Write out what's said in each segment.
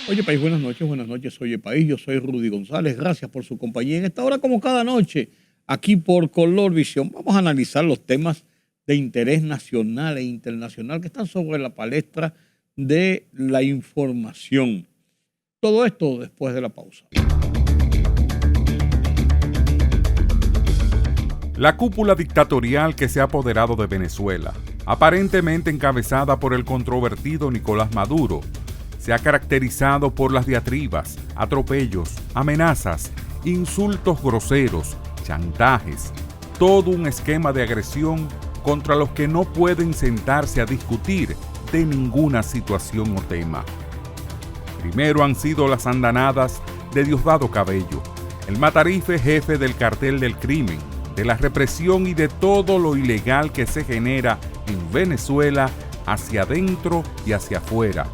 Oye País, buenas noches, oye País, yo soy Rudy González, gracias por su compañía. En esta hora, como cada noche, aquí por Color Visión, vamos a analizar los temas de interés nacional e internacional que están sobre la palestra de la información. Todo esto después de la pausa. La cúpula dictatorial que se ha apoderado de Venezuela, aparentemente encabezada por el controvertido Nicolás Maduro, se ha caracterizado por las diatribas, atropellos, amenazas, insultos groseros, chantajes, todo un esquema de agresión contra los que no pueden sentarse a discutir de ninguna situación o tema. Primero han sido las andanadas de Diosdado Cabello, el matarife jefe del cartel del crimen, de la represión y de todo lo ilegal que se genera en Venezuela hacia adentro y hacia afuera,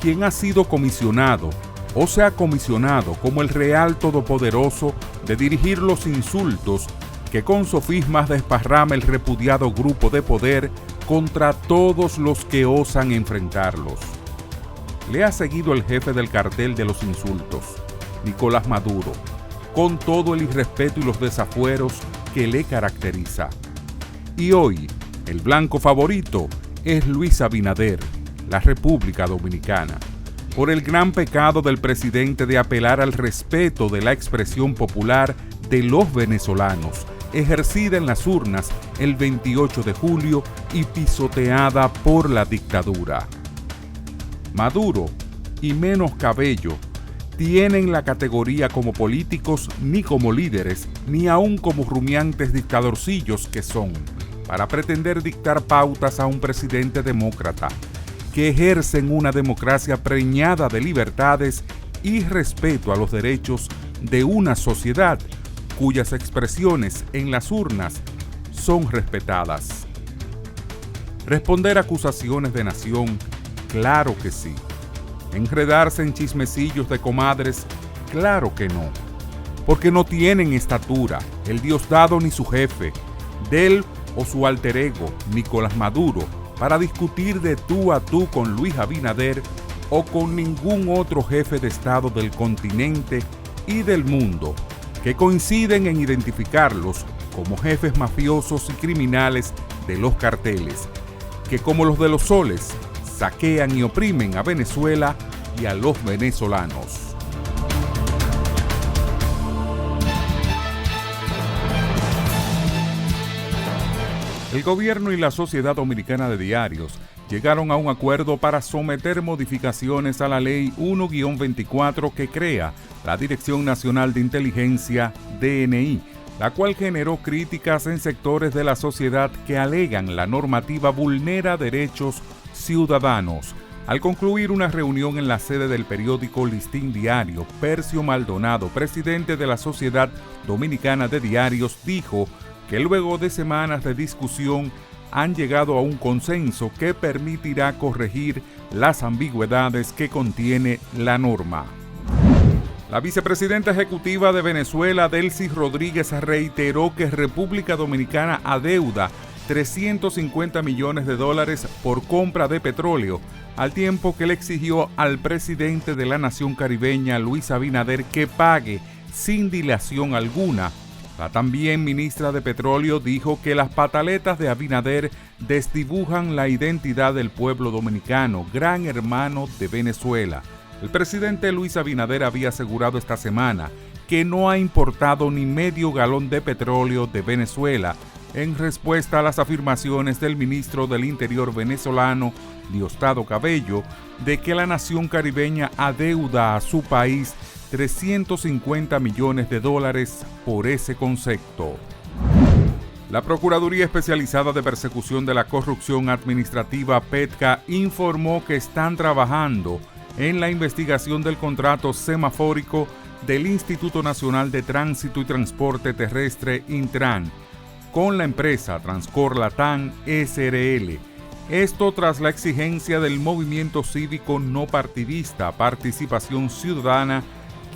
quien ha sido comisionado o se ha comisionado como el real todopoderoso de dirigir los insultos que con sofismas desparrama el repudiado grupo de poder contra todos los que osan enfrentarlos. Le ha seguido el jefe del cartel de los insultos, Nicolás Maduro, con todo el irrespeto y los desafueros que le caracteriza. Y hoy, el blanco favorito es Luis Abinader, la República Dominicana, por el gran pecado del presidente de apelar al respeto de la expresión popular de los venezolanos, ejercida en las urnas el 28 de julio y pisoteada por la dictadura. Maduro y menos Cabello tienen la categoría como políticos ni como líderes, ni aún como rumiantes dictadorcillos que son, para pretender dictar pautas a un presidente demócrata, que ejercen una democracia preñada de libertades y respeto a los derechos de una sociedad cuyas expresiones en las urnas son respetadas. Responder acusaciones de nación, claro que sí. Enredarse en chismecillos de comadres, claro que no. Porque no tienen estatura, el Diosdado ni su jefe, del o su alter ego, Nicolás Maduro, para discutir de tú a tú con Luis Abinader o con ningún otro jefe de Estado del continente y del mundo, que coinciden en identificarlos como jefes mafiosos y criminales de los carteles, que como los de los soles, saquean y oprimen a Venezuela y a los venezolanos. El gobierno y la Sociedad Dominicana de Diarios llegaron a un acuerdo para someter modificaciones a la Ley 1-24 que crea la Dirección Nacional de Inteligencia, DNI, la cual generó críticas en sectores de la sociedad que alegan la normativa vulnera derechos ciudadanos. Al concluir una reunión en la sede del periódico Listín Diario, Percio Maldonado, presidente de la Sociedad Dominicana de Diarios, dijo que luego de semanas de discusión han llegado a un consenso que permitirá corregir las ambigüedades que contiene la norma. La vicepresidenta ejecutiva de Venezuela, Delcy Rodríguez, reiteró que República Dominicana adeuda $350 millones por compra de petróleo, al tiempo que le exigió al presidente de la nación caribeña, Luis Abinader, que pague sin dilación alguna. La también ministra de Petróleo dijo que las pataletas de Abinader desdibujan la identidad del pueblo dominicano, gran hermano de Venezuela. El presidente Luis Abinader había asegurado esta semana que no ha importado ni medio galón de petróleo de Venezuela, en respuesta a las afirmaciones del ministro del Interior venezolano, Diosdado Cabello, de que la nación caribeña adeuda a su país $350 millones por ese concepto. La Procuraduría Especializada de Persecución de la Corrupción Administrativa, PETCA, informó que están trabajando en la investigación del contrato semafórico del Instituto Nacional de Tránsito y Transporte Terrestre, Intran, con la empresa Transcor Latam SRL. Esto tras la exigencia del movimiento cívico no partidista Participación Ciudadana,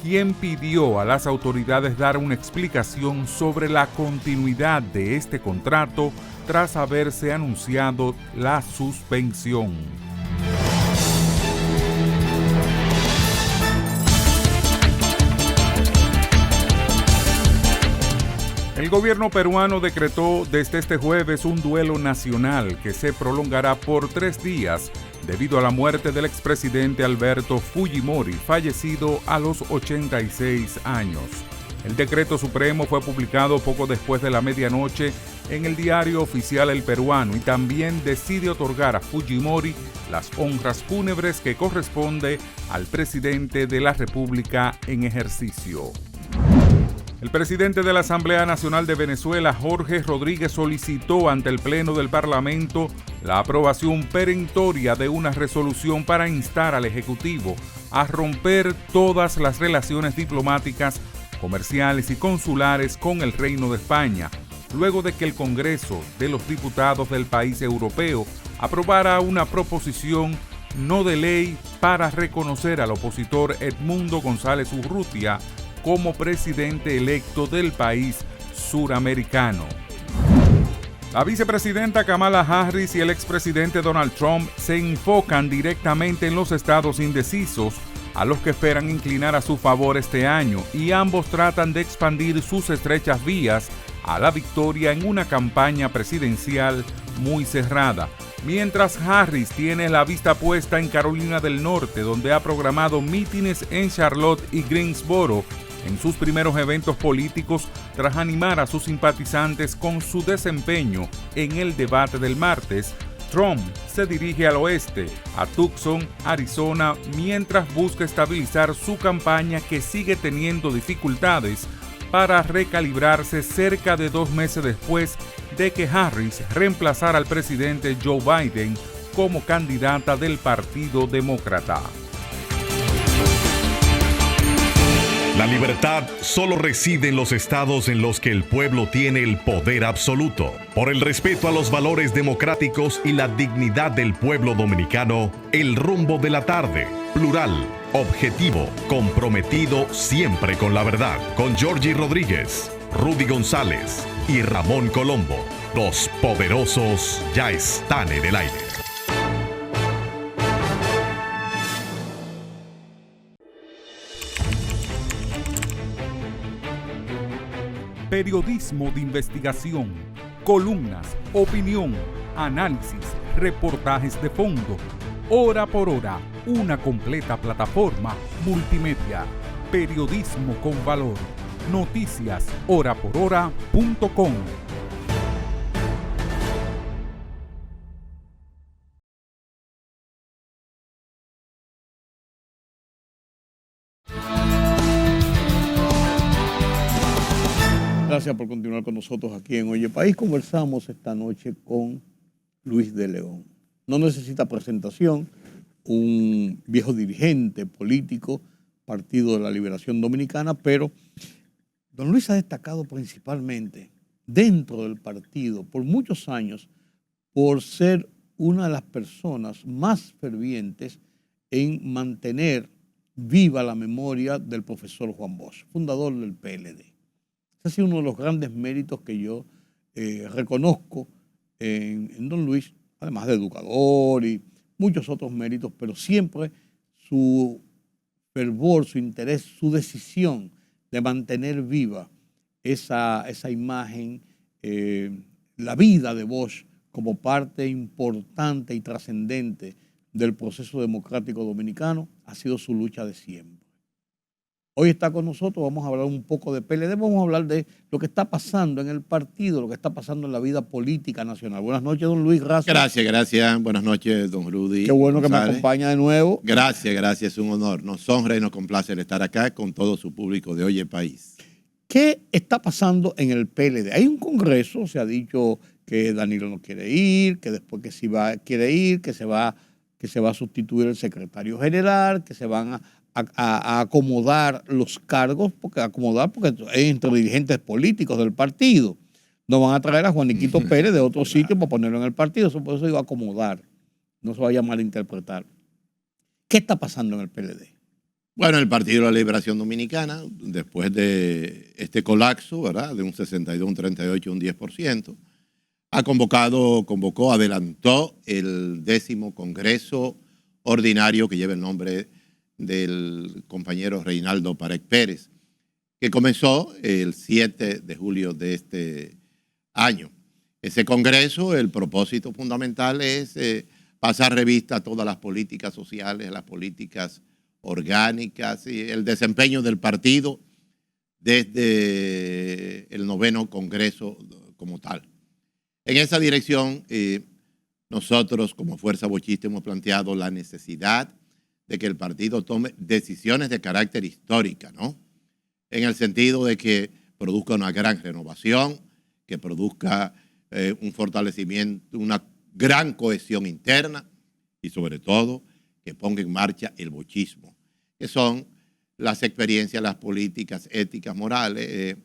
quien pidió a las autoridades dar una explicación sobre la continuidad de este contrato tras haberse anunciado la suspensión. gobierno peruano decretó desde este jueves un duelo nacional que se prolongará por 3 días debido a la muerte del expresidente Alberto Fujimori, fallecido a los 86 años. El decreto supremo fue publicado poco después de la medianoche en el diario oficial El Peruano y también decide otorgar a Fujimori las honras fúnebres que corresponde al presidente de la República en ejercicio. El presidente de la Asamblea Nacional de Venezuela, Jorge Rodríguez, solicitó ante el Pleno del Parlamento la aprobación perentoria de una resolución para instar al Ejecutivo a romper todas las relaciones diplomáticas, comerciales y consulares con el Reino de España, luego de que el Congreso de los Diputados del país europeo aprobara una proposición no de ley para reconocer al opositor Edmundo González Urrutia como presidente electo del país suramericano. La vicepresidenta Kamala Harris y el expresidente Donald Trump se enfocan directamente en los estados indecisos, a los que esperan inclinar a su favor este año, y ambos tratan de expandir sus estrechas vías a la victoria en una campaña presidencial muy cerrada. Mientras Harris tiene la vista puesta en Carolina del Norte, donde ha programado mítines en Charlotte y Greensboro en sus primeros eventos políticos tras animar a sus simpatizantes con su desempeño en el debate del martes, Trump se dirige al oeste, a Tucson, Arizona, mientras busca estabilizar su campaña, que sigue teniendo dificultades para recalibrarse cerca de 2 meses después de que Harris reemplazara al presidente Joe Biden como candidata del Partido Demócrata. La libertad solo reside en los estados en los que el pueblo tiene el poder absoluto. Por el respeto a los valores democráticos y la dignidad del pueblo dominicano, El Rumbo de la Tarde, plural, objetivo, comprometido siempre con la verdad. Con Georgie Rodríguez, Rudy González y Ramón Colombo. Los poderosos ya están en el aire. Periodismo de investigación, columnas, opinión, análisis, reportajes de fondo. Hora por hora, una completa plataforma multimedia. Periodismo con valor. Noticias horaporhora.com. Gracias por continuar con nosotros aquí en Oye País. Conversamos esta noche con Luis de León. No necesita presentación, un viejo dirigente político, Partido de la Liberación Dominicana, pero don Luis ha destacado principalmente dentro del partido por muchos años por ser una de las personas más fervientes en mantener viva la memoria del profesor Juan Bosch, fundador del PLD. Ese ha sido uno de los grandes méritos que yo reconozco en don Luis, además de educador y muchos otros méritos, pero siempre su fervor, su interés, su decisión de mantener viva esa imagen, la vida de Bosch como parte importante y trascendente del proceso democrático dominicano, ha sido su lucha de siempre. Hoy está con nosotros, vamos a hablar un poco de PLD, vamos a hablar de lo que está pasando en el partido, lo que está pasando en la vida política nacional. Buenas noches, don Luis, gracias. Gracias. Buenas noches, don Rudy. Qué bueno González. Que me acompaña de nuevo. Gracias, es un honor. Nos honra y nos complace el estar acá con todo su público de Oye País. ¿Qué está pasando en el PLD? Hay un congreso, se ha dicho que Danilo no quiere ir, que después que sí quiere ir, que se va a sustituir el secretario general, que se van a acomodar los cargos, porque es entre dirigentes políticos del partido. No van a traer a Juaniquito Pérez de otro sitio para ponerlo en el partido, por eso digo acomodar, no se vaya a malinterpretar. ¿Qué está pasando en el PLD? Bueno, el Partido de la Liberación Dominicana, después de este colapso, ¿verdad?, de un 62, un 38, un 10%, adelantó el 10º Congreso Ordinario que lleva el nombre del compañero Reinaldo Pared Pérez, que comenzó el 7 de julio de este año. Ese congreso, el propósito fundamental es pasar revista a todas las políticas sociales, las políticas orgánicas y el desempeño del partido desde el 9º Congreso como tal. En esa dirección, nosotros como Fuerza Bochista hemos planteado la necesidad de que el partido tome decisiones de carácter histórica, ¿no? En el sentido de que produzca una gran renovación, que produzca un fortalecimiento, una gran cohesión interna y sobre todo que ponga en marcha el bochismo, que son las experiencias, las políticas éticas, morales,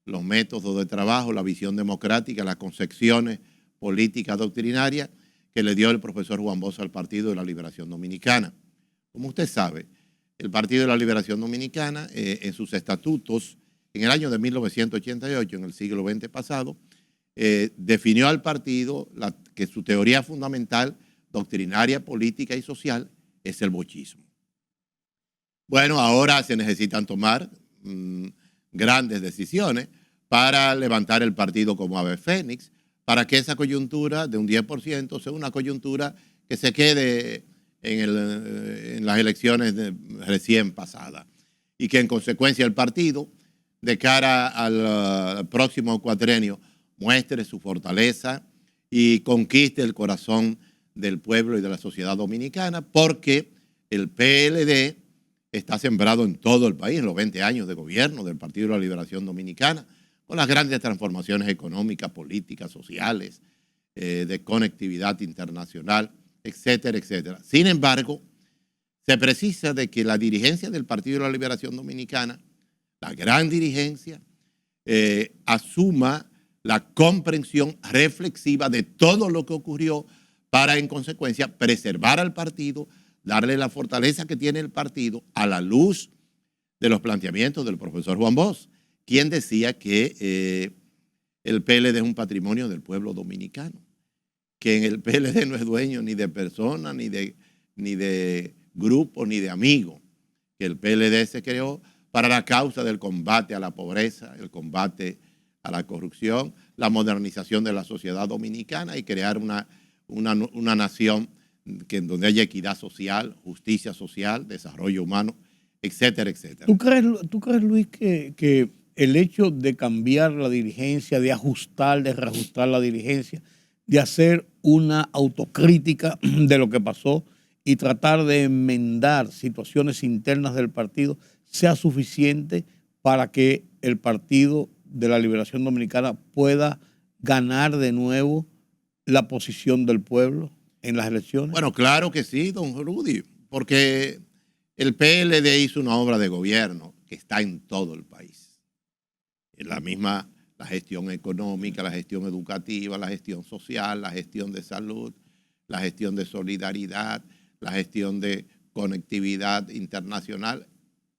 los métodos de trabajo, la visión democrática, las concepciones políticas doctrinarias que le dio el profesor Juan Bosch al Partido de la Liberación Dominicana. Como usted sabe, el Partido de la Liberación Dominicana, en sus estatutos, en el año de 1988, en el siglo XX pasado, definió al partido que su teoría fundamental, doctrinaria, política y social, es el bochismo. Bueno, ahora se necesitan tomar grandes decisiones para levantar el partido como ave fénix, para que esa coyuntura de un 10% sea una coyuntura que se quede en las elecciones recién pasadas y que en consecuencia el partido, de cara al próximo cuatrenio, muestre su fortaleza y conquiste el corazón del pueblo y de la sociedad dominicana, porque el PLD está sembrado en todo el país, en los 20 años de gobierno del Partido de la Liberación Dominicana, con las grandes transformaciones económicas, políticas, sociales, de conectividad internacional, etcétera, etcétera. Sin embargo, se precisa de que la dirigencia del Partido de la Liberación Dominicana, la gran dirigencia, asuma la comprensión reflexiva de todo lo que ocurrió para, en consecuencia, preservar al partido, darle la fortaleza que tiene el partido a la luz de los planteamientos del profesor Juan Bosch, quien decía que el PLD es un patrimonio del pueblo dominicano, que en el PLD no es dueño ni de personas, ni de grupos, ni de amigos, que el PLD se creó para la causa del combate a la pobreza, el combate a la corrupción, la modernización de la sociedad dominicana y crear una nación en donde haya equidad social, justicia social, desarrollo humano, etcétera, etcétera. ¿Tú crees, Luis, que el hecho de cambiar la dirigencia, de ajustar, de reajustar la dirigencia, de hacer una autocrítica de lo que pasó y tratar de enmendar situaciones internas del partido sea suficiente para que el Partido de la Liberación Dominicana pueda ganar de nuevo la posición del pueblo en las elecciones? Bueno, claro que sí, don Rudy, porque el PLD hizo una obra de gobierno que está en todo el país. En la gestión económica, la gestión educativa, la gestión social, la gestión de salud, la gestión de solidaridad, la gestión de conectividad internacional,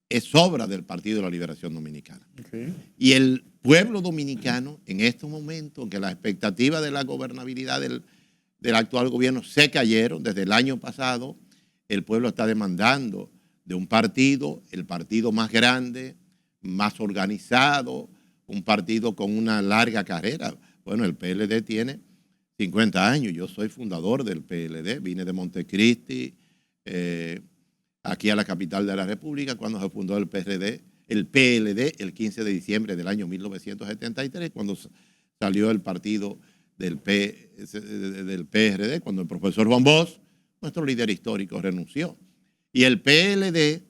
es obra del Partido de la Liberación Dominicana. Okay. Y el pueblo dominicano, en estos momentos, que las expectativas de la gobernabilidad del actual gobierno se cayeron desde el año pasado, el pueblo está demandando de un partido, el partido más grande, más organizado, un partido con una larga carrera. Bueno, el PLD tiene 50 años, yo soy fundador del PLD, vine de Montecristi, aquí a la capital de la República, cuando se fundó el PLD, el 15 de diciembre del año 1973, cuando salió el partido del PRD, cuando el profesor Juan Bosch, nuestro líder histórico, renunció. Y el PLD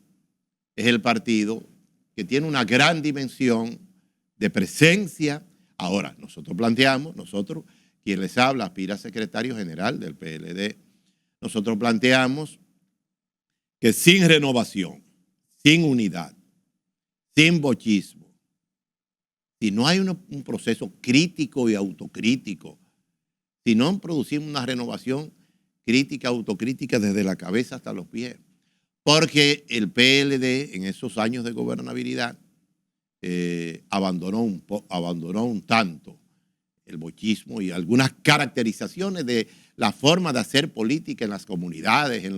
es el partido que tiene una gran dimensión de presencia. Ahora, nosotros planteamos, quien les habla, aspira a secretario general del PLD, nosotros planteamos que sin renovación, sin unidad, sin bochismo, si no hay un proceso crítico y autocrítico, si no producimos una renovación crítica, autocrítica desde la cabeza hasta los pies, porque el PLD en esos años de gobernabilidad abandonó un tanto el bochismo y algunas caracterizaciones de la forma de hacer política en las comunidades, en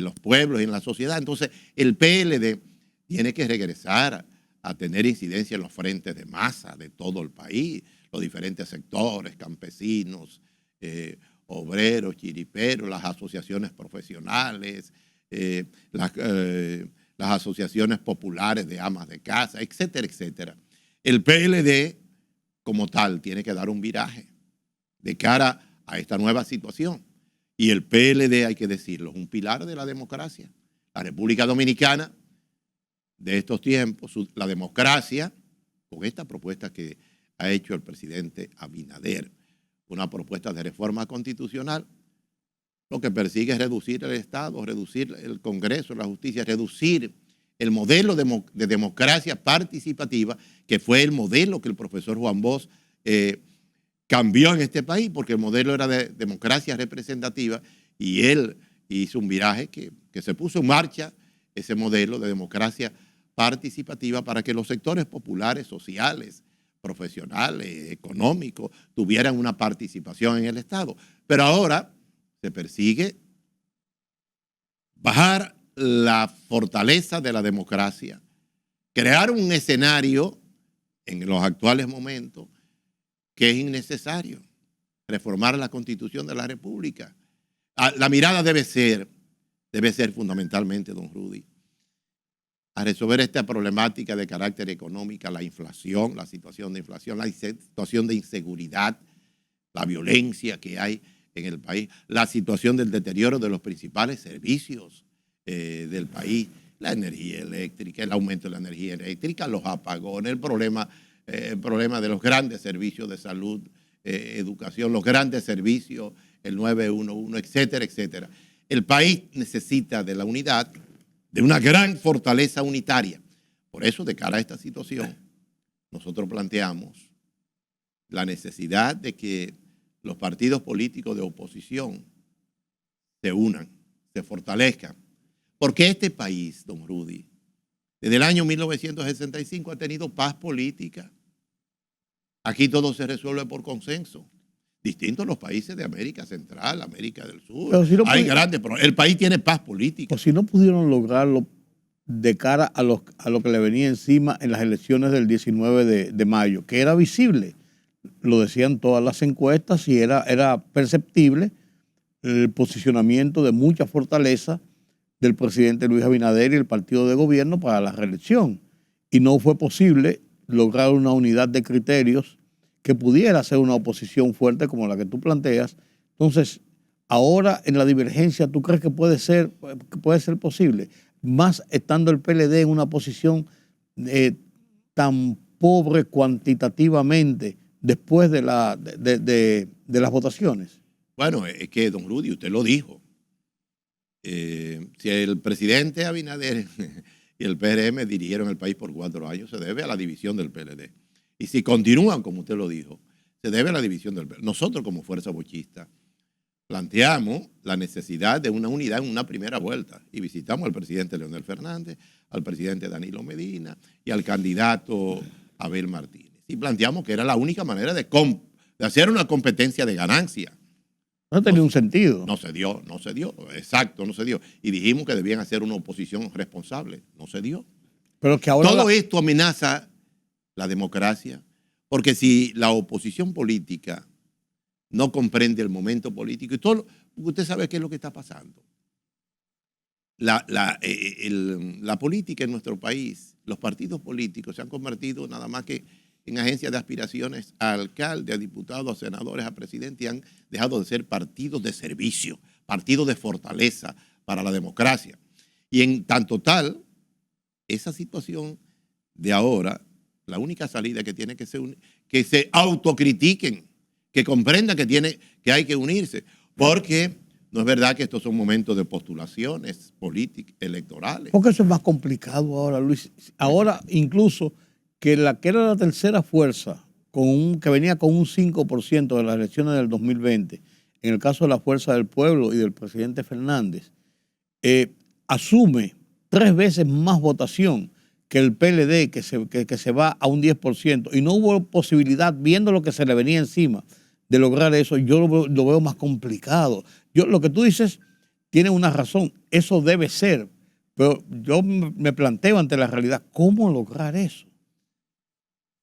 los pueblos y en la sociedad. Entonces, el PLD tiene que regresar a tener incidencia en los frentes de masa de todo el país, los diferentes sectores, campesinos, obreros, chiriperos, las asociaciones profesionales, las asociaciones populares de amas de casa, etcétera, etcétera. El PLD, como tal, tiene que dar un viraje de cara a esta nueva situación. Y el PLD, hay que decirlo, es un pilar de la democracia. La República Dominicana de estos tiempos, la democracia, con esta propuesta que ha hecho el presidente Abinader, una propuesta de reforma constitucional, lo que persigue es reducir el Estado, reducir el Congreso, la justicia, reducir el modelo de democracia participativa, que fue el modelo que el profesor Juan Bosch cambió en este país, porque el modelo era de democracia representativa y él hizo un viraje que se puso en marcha ese modelo de democracia participativa para que los sectores populares, sociales, profesionales, económicos, tuvieran una participación en el Estado. Pero ahora se persigue bajar la fortaleza de la democracia, crear un escenario en los actuales momentos que es innecesario, reformar la Constitución de la República. La mirada debe ser fundamentalmente, don Rudy, a resolver esta problemática de carácter económica, la inflación, la situación de inflación, la situación de inseguridad, la violencia que hay en el país, la situación del deterioro de los principales servicios del país, la energía eléctrica, el aumento de la energía eléctrica, los apagones, el problema de los grandes servicios de salud, educación, los grandes servicios, el 911, etcétera, etcétera. El país necesita de la unidad, de una gran fortaleza unitaria. Por eso, de cara a esta situación, nosotros planteamos la necesidad de que los partidos políticos de oposición se unan, se fortalezcan. Porque este país, don Rudy, desde el año 1965 ha tenido paz política. Aquí todo se resuelve por consenso. Distinto a los países de América Central, América del Sur. Pero si no hay grandes problemas. El país tiene paz política. O si no pudieron lograrlo de cara a lo que le venía encima en las elecciones del 19 de mayo, que era visible, lo decían todas las encuestas y era perceptible el posicionamiento de mucha fortaleza del presidente Luis Abinader y el partido de gobierno para la reelección. Y no fue posible lograr una unidad de criterios que pudiera ser una oposición fuerte como la que tú planteas. Entonces, ahora en la divergencia, ¿tú crees que puede ser posible? Más estando el PLD en una posición tan pobre cuantitativamente después de las votaciones. Bueno, es que, don Rudy, usted lo dijo. Si el presidente Abinader y el PRM dirigieron el país por 4 años, se debe a la división del PLD. Y si continúan, como usted lo dijo, se debe a la división del PLD. Nosotros, como Fuerza Bochista, planteamos la necesidad de una unidad en una primera vuelta y visitamos al presidente Leonel Fernández, al presidente Danilo Medina y al candidato Abel Martínez. Y planteamos que era la única manera de hacer una competencia de ganancia. No tenía un sentido. No se dio, exacto, no se dio. Y dijimos que debían hacer una oposición responsable. No se dio. Pero que ahora todo esto amenaza la democracia, porque si la oposición política no comprende el momento político, y todo, usted sabe qué es lo que está pasando. La política en nuestro país, los partidos políticos se han convertido nada más que en agencias de aspiraciones a alcalde, a diputado, a senadores, a presidente, y han dejado de ser partidos de servicio, partidos de fortaleza para la democracia. Y en tanto tal, esa situación de ahora, la única salida que tiene que ser que se autocritiquen, que comprendan que hay que unirse, porque no es verdad que estos son momentos de postulaciones políticas, electorales. Porque eso es más complicado ahora, Luis. Ahora incluso que era la tercera fuerza, que venía con un 5% de las elecciones del 2020, en el caso de la Fuerza del Pueblo y del presidente Fernández, asume 3 veces más votación que el PLD, que se va a un 10%, y no hubo posibilidad, viendo lo que se le venía encima, de lograr eso. Yo lo veo más complicado. Lo que tú dices tiene una razón, eso debe ser, pero yo me planteo ante la realidad, ¿cómo lograr eso?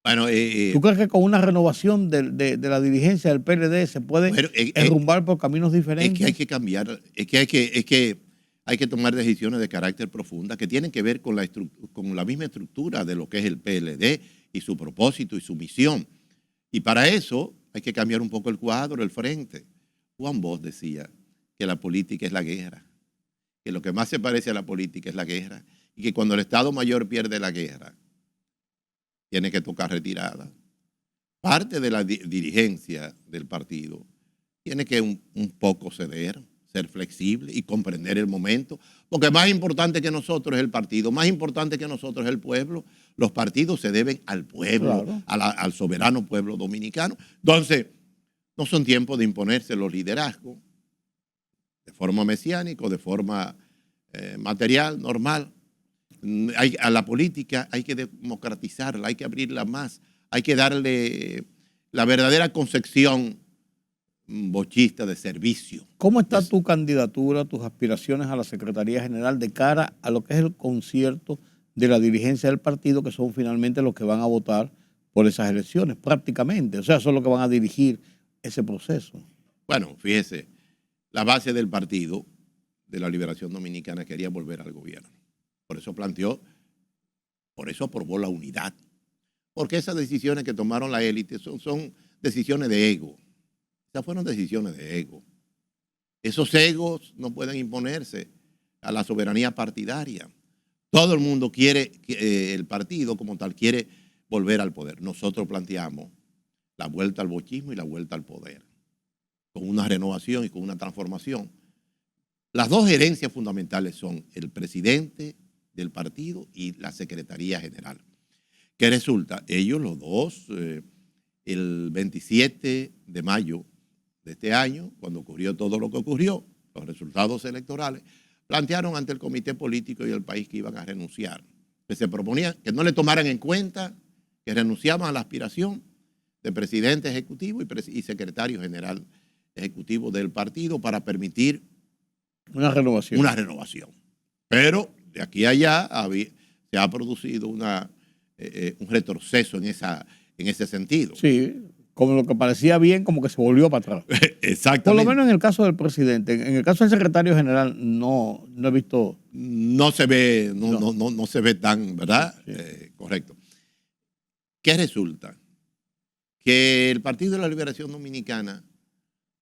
Bueno, ¿Tú crees que con una renovación de la dirigencia del PLD se puede bueno, enrumbar por caminos diferentes? es que hay que cambiar, es que hay que tomar decisiones de carácter profunda que tienen que ver con la misma estructura de lo que es el PLD y su propósito y su misión. Y para eso hay que cambiar un poco el cuadro, el frente. Juan Bosch decía que la política es la guerra, que lo que más se parece a la política es la guerra y que cuando el Estado Mayor pierde la guerra, tiene que tocar retirada. Parte de la dirigencia del partido tiene que un poco ceder, ser flexible y comprender el momento, porque más importante que nosotros es el partido, más importante que nosotros es el pueblo. Los partidos se deben al pueblo, Claro. al soberano pueblo dominicano. Entonces, no son tiempos de imponerse los liderazgos de forma mesiánica o de forma material, normal. A la política hay que democratizarla, hay que abrirla más, hay que darle la verdadera concepción bochista de servicio. ¿Cómo está tu candidatura, tus aspiraciones a la Secretaría General de cara a lo que es el concierto de la dirigencia del partido, que son finalmente los que van a votar por esas elecciones, prácticamente? O sea, son los que van a dirigir ese proceso. Bueno, fíjese, la base del partido de la Liberación Dominicana quería volver al gobierno. Por eso aprobó la unidad. Porque esas decisiones que tomaron la élite son decisiones de ego. Esas fueron decisiones de ego. Esos egos no pueden imponerse a la soberanía partidaria. Todo el mundo quiere, el partido como tal, quiere volver al poder. Nosotros planteamos la vuelta al bochismo y la vuelta al poder, con una renovación y con una transformación. Las dos herencias fundamentales son el presidente del partido y la Secretaría General. ¿Qué resulta? Ellos los dos, el 27 de mayo de este año, cuando ocurrió todo lo que ocurrió, los resultados electorales, plantearon ante el comité político y el país que iban a renunciar, que se proponía que no le tomaran en cuenta, que renunciaban a la aspiración de presidente ejecutivo y secretario general ejecutivo del partido para permitir una renovación. Pero de aquí a allá se ha producido un retroceso en ese sentido. Sí, como lo que parecía bien, como que se volvió para atrás. Exactamente. Por lo menos en el caso del presidente. En el caso del secretario general no he visto. No se ve, no se ve tan, ¿verdad? Sí. Correcto. ¿Qué resulta? Que el Partido de la Liberación Dominicana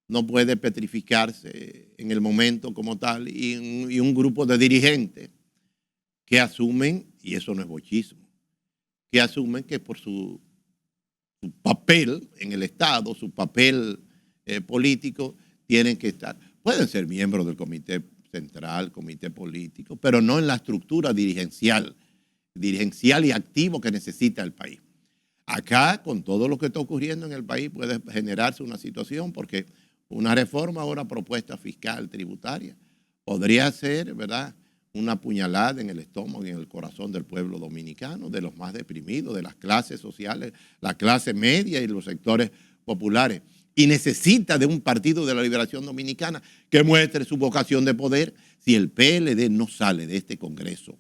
no puede petrificarse en el momento como tal y un grupo de dirigentes que asumen, y eso no es bochismo, que asumen que por su papel en el Estado, su papel político, tienen que estar. Pueden ser miembros del comité central, comité político, pero no en la estructura dirigencial y activo que necesita el país. Acá, con todo lo que está ocurriendo en el país, puede generarse una situación porque una reforma ahora propuesta fiscal, tributaria, podría ser, ¿verdad?, una puñalada en el estómago y en el corazón del pueblo dominicano, de los más deprimidos, de las clases sociales, la clase media y los sectores populares. Y necesita de un Partido de la Liberación Dominicana que muestre su vocación de poder. Si el PLD no sale de este Congreso,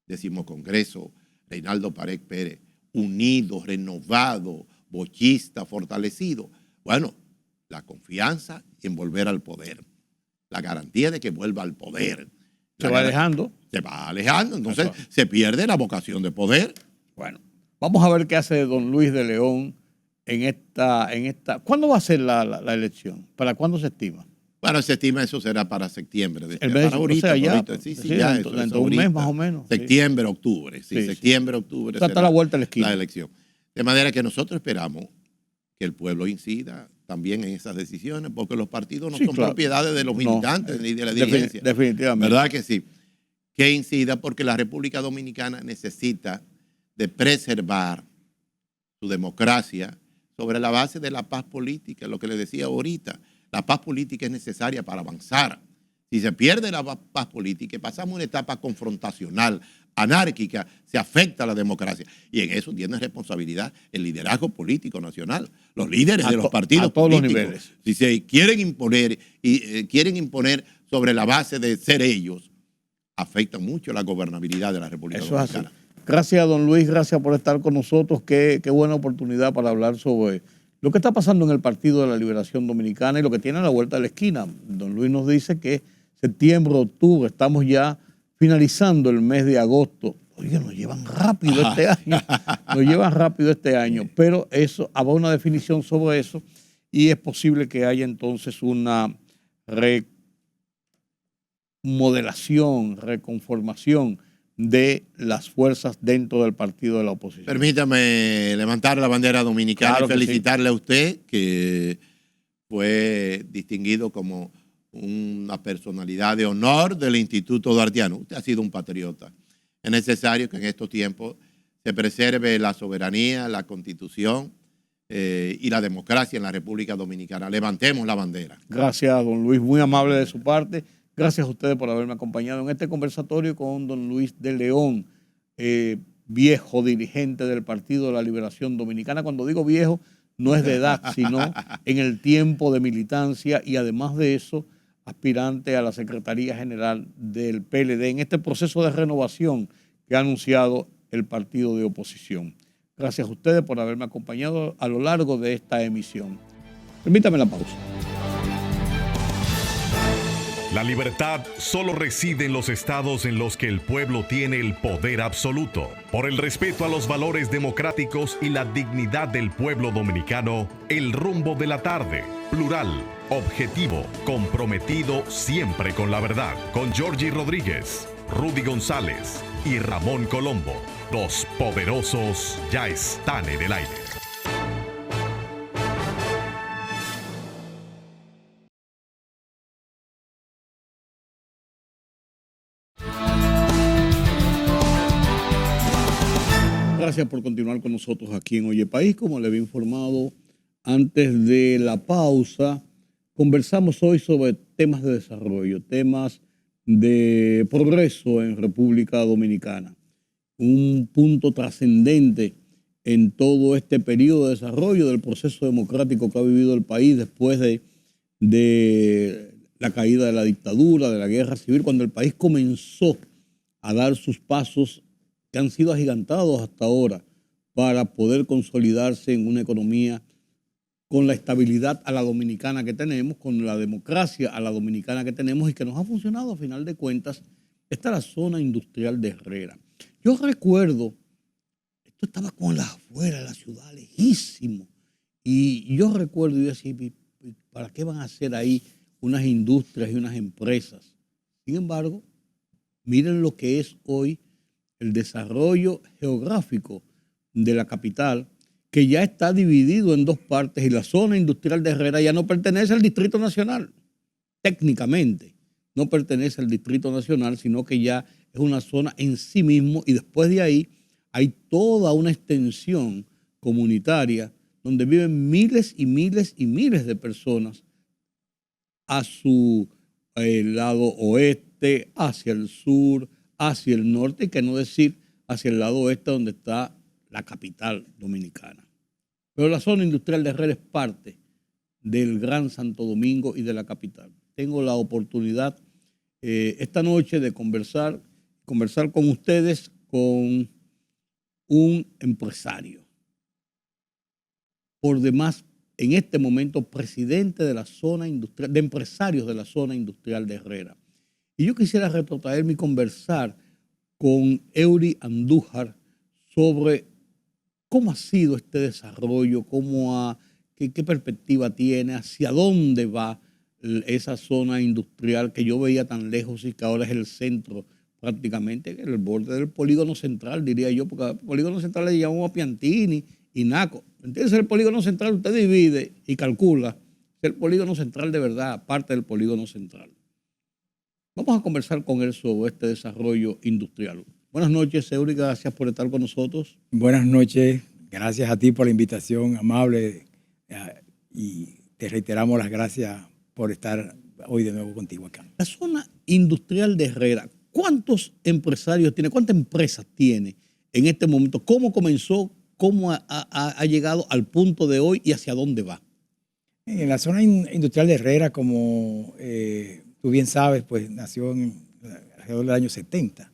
decimos Congreso, Reinaldo Pared Pérez, unido, renovado, bochista, fortalecido, bueno, la confianza en volver al poder, la garantía de que vuelva al poder. Se va alejando. Se va alejando, entonces se pierde la vocación de poder. Bueno, vamos a ver qué hace don Luis de León en esta. ¿Cuándo va a ser la elección? ¿Para cuándo se estima? Bueno, se estima eso será para septiembre. El mes, para ahorita, o sea, ya, ahorita. Sí, ya, dentro de un ahorita. mes más o menos. Septiembre, octubre. Sí, septiembre, octubre. O sea, está a la vuelta de la esquina. La elección. De manera que nosotros esperamos que el pueblo incida también en esas decisiones, porque los partidos no son propiedades de los militantes ni de la dirigencia. Definitivamente. ¿Verdad que sí? Que incida porque la República Dominicana necesita de preservar su democracia sobre la base de la paz política, lo que le decía ahorita. La paz política es necesaria para avanzar. Si se pierde la paz política y pasamos a una etapa confrontacional, anárquica, se afecta a la democracia. Y en eso tiene responsabilidad el liderazgo político nacional, los líderes de los partidos a todos políticos. los niveles. Si se quieren imponer quieren imponer sobre la base de ser ellos, afecta mucho la gobernabilidad de la República Dominicana. Eso es así. Gracias, don Luis, gracias por estar con nosotros. Qué buena oportunidad para hablar sobre lo que está pasando en el Partido de la Liberación Dominicana y lo que tiene a la vuelta de la esquina. Don Luis nos dice que septiembre, octubre, estamos ya finalizando el mes de agosto. Oye, nos llevan rápido este año, pero eso, habrá una definición sobre eso y es posible que haya entonces una remodelación, reconformación de las fuerzas dentro del partido de la oposición. Permítame levantar la bandera dominicana Claro y felicitarle a usted, que fue distinguido como una personalidad de honor del Instituto Duartiano. Usted ha sido un patriota. Es necesario que en estos tiempos se preserve la soberanía, la Constitución y la democracia en la República Dominicana. Levantemos la bandera. Gracias, don Luis, muy amable de su parte. Gracias a ustedes por haberme acompañado en este conversatorio con don Luis de León, viejo dirigente del Partido de la Liberación Dominicana. Cuando digo viejo, no es de edad, sino en el tiempo de militancia y además de eso, aspirante a la Secretaría General del PLD en este proceso de renovación que ha anunciado el partido de oposición. Gracias a ustedes por haberme acompañado a lo largo de esta emisión. Permítame la pausa. La libertad solo reside en los estados en los que el pueblo tiene el poder absoluto. Por el respeto a los valores democráticos y la dignidad del pueblo dominicano, el rumbo de la tarde, plural, objetivo, comprometido siempre con la verdad. Con Georgie Rodríguez, Rudy González y Ramón Colombo. Los poderosos ya están en el aire. Gracias por continuar con nosotros aquí en Oye País. Como le había informado antes de la pausa, conversamos hoy sobre temas de desarrollo, temas de progreso en República Dominicana. Un punto trascendente en todo este periodo de desarrollo del proceso democrático que ha vivido el país después de la caída de la dictadura, de la guerra civil, cuando el país comenzó a dar sus pasos que han sido agigantados hasta ahora para poder consolidarse en una economía con la estabilidad a la dominicana que tenemos, con la democracia a la dominicana que tenemos y que nos ha funcionado a final de cuentas. Esta es la zona industrial de Herrera. Yo recuerdo, esto estaba con las afueras de la ciudad, lejísimo, y yo recuerdo y decía, ¿para qué van a hacer ahí unas industrias y unas empresas? Sin embargo, miren lo que es hoy el desarrollo geográfico de la capital, que ya está dividido en dos partes y la zona industrial de Herrera ya no pertenece al Distrito Nacional. Técnicamente no pertenece al Distrito Nacional, sino que ya es una zona en sí mismo y después de ahí hay toda una extensión comunitaria donde viven miles y miles y miles de personas a su lado oeste, hacia el sur, hacia el norte y que no decir hacia el lado oeste donde está la capital dominicana. Pero la zona industrial de Herrera es parte del Gran Santo Domingo y de la capital. Tengo la oportunidad esta noche de conversar con ustedes con un empresario. Por demás, en este momento, presidente de la zona industrial, de empresarios de la zona industrial de Herrera. Y yo quisiera retrotraerme y conversar con Eury Andújar sobre cómo ha sido este desarrollo, qué perspectiva tiene, hacia dónde va esa zona industrial que yo veía tan lejos y que ahora es el centro prácticamente, en el borde del polígono central, diría yo, porque al polígono central le llamamos a Piantini y Naco. Entonces el polígono central usted divide y calcula, es el polígono central de verdad, parte del polígono central. Vamos a conversar con él sobre este desarrollo industrial. Buenas noches, Eury, gracias por estar con nosotros. Buenas noches, gracias a ti por la invitación amable y te reiteramos las gracias por estar hoy de nuevo contigo acá. La zona industrial de Herrera, ¿cuántos empresarios tiene, cuántas empresas tiene en este momento? ¿Cómo comenzó? ¿Cómo ha llegado al punto de hoy y hacia dónde va? En la zona industrial de Herrera, como tú bien sabes, pues nació alrededor del año 70.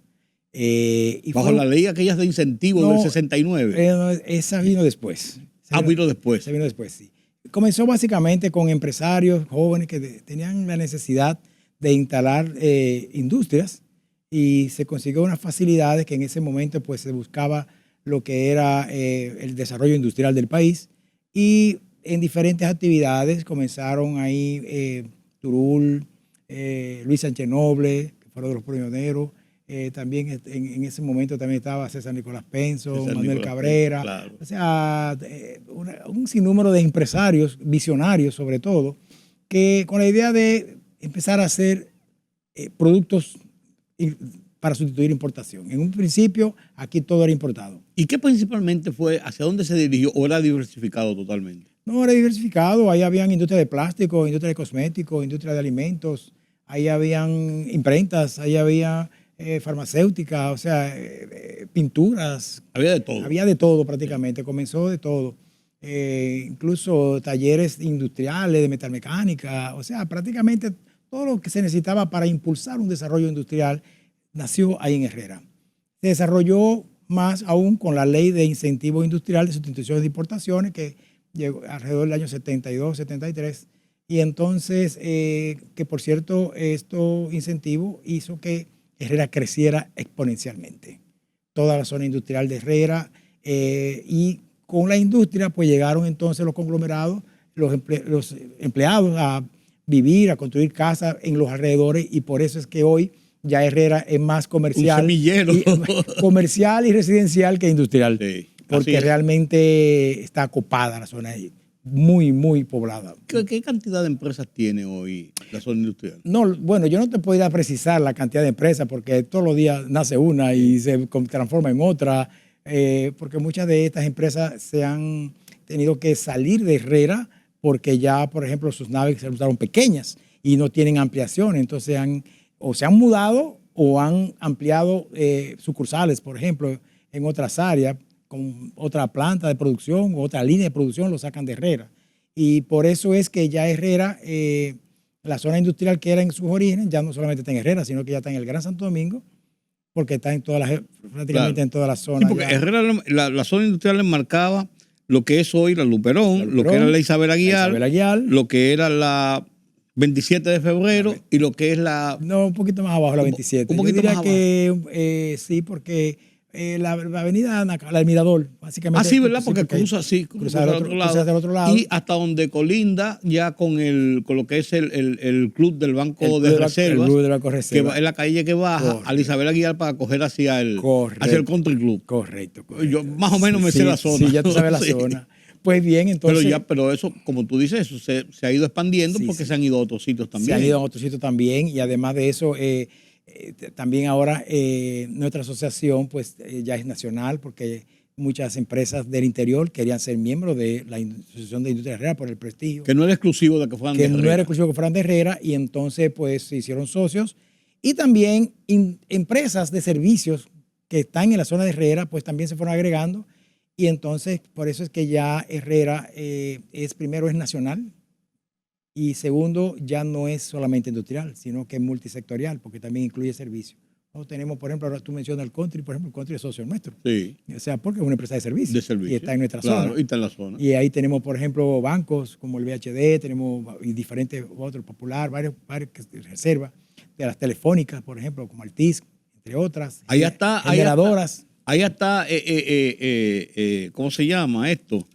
Bajo la ley aquellas de incentivos del 69. Esa vino después. Vino después. Esa vino después, sí. Comenzó básicamente con empresarios jóvenes que tenían la necesidad de instalar industrias y se consiguió unas facilidades que en ese momento pues se buscaba lo que era el desarrollo industrial del país, y en diferentes actividades comenzaron ahí Turul, Luis Sánchez Noble, que fueron de los pioneros. También en ese momento también estaba César Nicolás Penso, Manuel Cabrera, claro. O sea, un sinnúmero de empresarios, visionarios sobre todo, que con la idea de empezar a hacer productos para sustituir importación. En un principio, aquí todo era importado. ¿Y qué principalmente fue, hacia dónde se dirigió, o era diversificado totalmente? No, era diversificado. Ahí habían industria de plástico, industria de cosméticos, industria de alimentos, ahí habían imprentas, ahí había farmacéutica, o sea, pinturas. Había de todo. Había de todo prácticamente, comenzó de todo. Incluso talleres industriales de metalmecánica, o sea, prácticamente todo lo que se necesitaba para impulsar un desarrollo industrial nació ahí en Herrera. Se desarrolló más aún con la ley de incentivo industrial de sustitución de importaciones que llegó alrededor del año 72, 73. Y entonces, que por cierto, estos incentivos hizo que Herrera creciera exponencialmente. Toda la zona industrial de Herrera, y con la industria pues llegaron entonces los conglomerados, los empleados a vivir, a construir casas en los alrededores, y por eso es que hoy ya Herrera es más comercial. Un semillero. Comercial y residencial que industrial. Sí, porque realmente está acopada la zona ahí. Muy, muy poblada. ¿Qué cantidad de empresas tiene hoy la zona industrial? No, bueno, yo no te puedo precisar la cantidad de empresas porque todos los días nace una y se transforma en otra, porque muchas de estas empresas se han tenido que salir de Herrera porque ya, por ejemplo, sus naves se resultaron pequeñas y no tienen ampliación, entonces se han mudado o han ampliado sucursales, por ejemplo, en otras áreas, con otra planta de producción, otra línea de producción, lo sacan de Herrera. Y por eso es que ya Herrera, la zona industrial que era en sus orígenes, ya no solamente está en Herrera, sino que ya está en el Gran Santo Domingo, porque está en prácticamente en todas las zonas. Sí, porque Herrera, la zona industrial enmarcaba lo que es hoy la Luperón, lo que era la Isabel Aguiar, lo que era la 27 de febrero y lo que es la... No, un poquito más abajo, la 27. Un poquito más abajo. Que sí, porque la avenida la del Mirador, básicamente. Sí, ¿verdad? Porque cruza así, cruza al otro lado. Y hasta donde colinda ya con lo que es el club del Banco de Reservas. El club del Banco de Reservas. Que es la calle que baja a la Isabel Aguilar para coger hacia el Country Club. Correcto. Yo más o menos me sé la zona. Sí, ya tú sabes la zona. Pues bien, entonces... Pero eso, como tú dices, eso se ha ido expandiendo porque se han ido a otros sitios también. Se han ido a otros sitios también, y además de eso... también ahora nuestra asociación pues ya es nacional, porque muchas empresas del interior querían ser miembros de la Asociación de Industria Herrera por el prestigio. Que no era exclusivo de que fueran de Herrera. Que no era exclusivo que fueran de Herrera, y entonces pues se hicieron socios. Y también empresas de servicios que están en la zona de Herrera pues también se fueron agregando, y entonces por eso es que ya Herrera primero es nacional. Y segundo, ya no es solamente industrial, sino que es multisectorial, porque también incluye servicios. Nosotros tenemos, por ejemplo, ahora tú mencionas el country, por ejemplo, el country es socio nuestro. Sí. O sea, porque es una empresa de servicios. De servicios. Y está en nuestra zona. Y está en la zona. Y ahí tenemos, por ejemplo, bancos como el VHD, tenemos y diferentes otros, Popular, varios reservas, de las telefónicas, por ejemplo, como Altis, entre otras. Ahí está. Generadoras. Ahí está, ¿cómo se llama esto?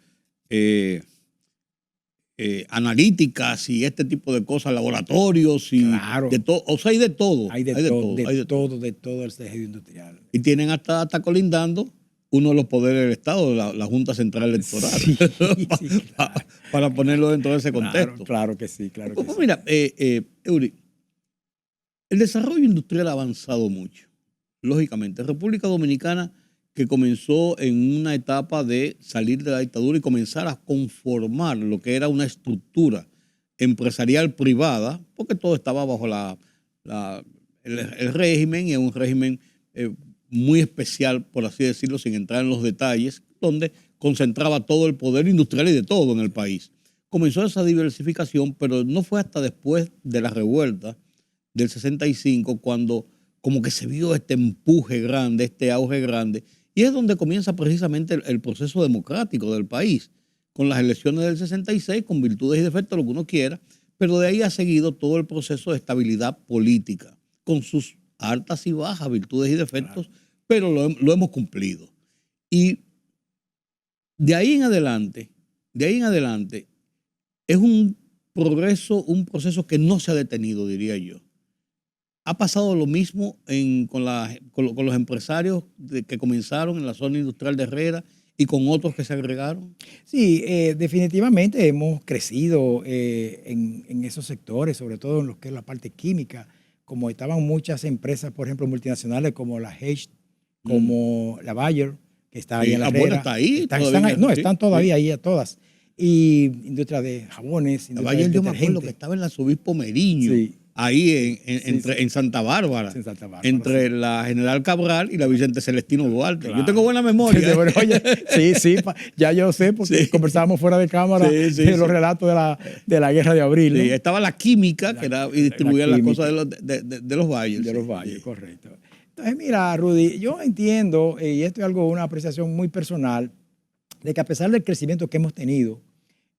Analíticas y este tipo de cosas, laboratorios y claro. De todo, o sea, hay de todo. Hay de todo el tejido industrial. Y tienen hasta colindando uno de los poderes del Estado, la Junta Central Electoral, sí, claro. para ponerlo dentro de ese contexto. Claro que sí, claro que pues sí. Mira, Eury, el desarrollo industrial ha avanzado mucho, lógicamente. República Dominicana, que comenzó en una etapa de salir de la dictadura y comenzar a conformar lo que era una estructura empresarial privada, porque todo estaba bajo el régimen, y un régimen muy especial, por así decirlo, sin entrar en los detalles, donde concentraba todo el poder industrial y de todo en el país. Comenzó esa diversificación, pero no fue hasta después de la revuelta del 65 cuando como que se vio este empuje grande, este auge grande, y es donde comienza precisamente el proceso democrático del país, con las elecciones del 66, con virtudes y defectos, lo que uno quiera, pero de ahí ha seguido todo el proceso de estabilidad política, con sus altas y bajas, virtudes y defectos, pero lo hemos cumplido. Y de ahí en adelante, es un progreso, un proceso que no se ha detenido, diría yo. Ha pasado lo mismo con los empresarios que comenzaron en la zona industrial de Herrera y con otros que se agregaron. Sí, definitivamente hemos crecido en esos sectores, sobre todo en lo que es la parte química, como estaban muchas empresas, por ejemplo, multinacionales como la H, como la Bayer, que está ahí en la Herrera. Bueno, está ahí. Están todavía ahí todas. Y industria de jabones, la industria Bayer, de yo me acuerdo que estaba en la Subispo Meriño. Sí. Ahí en Santa Bárbara, En Santa Bárbara, entre la General Cabral y la Vicente Celestino Duarte. Claro. Yo tengo buena memoria. Sí, ya yo sé, porque conversábamos fuera de cámara de los relatos de la Guerra de Abril. ¿no? Sí, estaba la química, que era y distribuía las cosas de los Bayers. De los Bayers, correcto. Entonces, mira, Rudy, yo entiendo, y esto es una apreciación muy personal, de que a pesar del crecimiento que hemos tenido,